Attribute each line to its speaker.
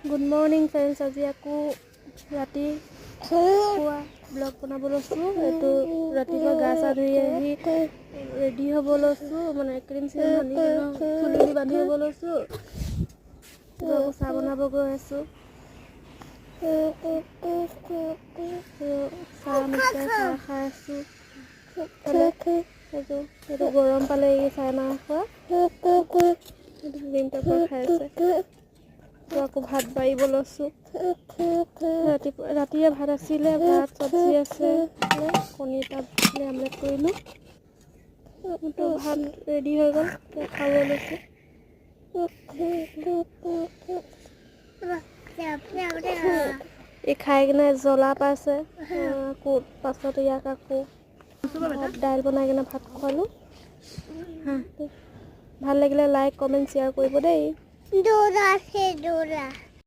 Speaker 1: Good morning friends, আজি আকৌ ৰাতি খোৱা ব্লগ বনাব লৈছোঁ। এইটো ৰাতিপুৱা গা চা ধুই আহি ৰেডি হ'ব লৈছোঁ, মানে ক্ৰীম চিম সানি চুলি দি বান্ধি হ'ব লৈছোঁ। আকৌ চাহ বনাব গৈ আছোঁ। চাহ মিঠাই চাহ খাই আছোঁ। সেইটো গৰম পালে এই চাহ নাই খোৱা, ডিম পেপাৰ খাই আছে। আকৌ ভাত বাঢ়িব লৈছোঁ। ৰাতিয়ে ভাত আছিলে, ভাত চব্জি আছে, কণী এটা আমলেট কৰিলোঁ। ভাত ৰেডি হৈ গ'ল, খাব লৈছোঁ। এই খাই কিনে জ্বলা পাইছে, আকৌ পাছত ইয়াক আকৌ দাইল বনাই কিনে ভাত খোৱালোঁ। ভাল লাগিলে লাইক কমেণ্ট শ্বেয়াৰ কৰিব দেই।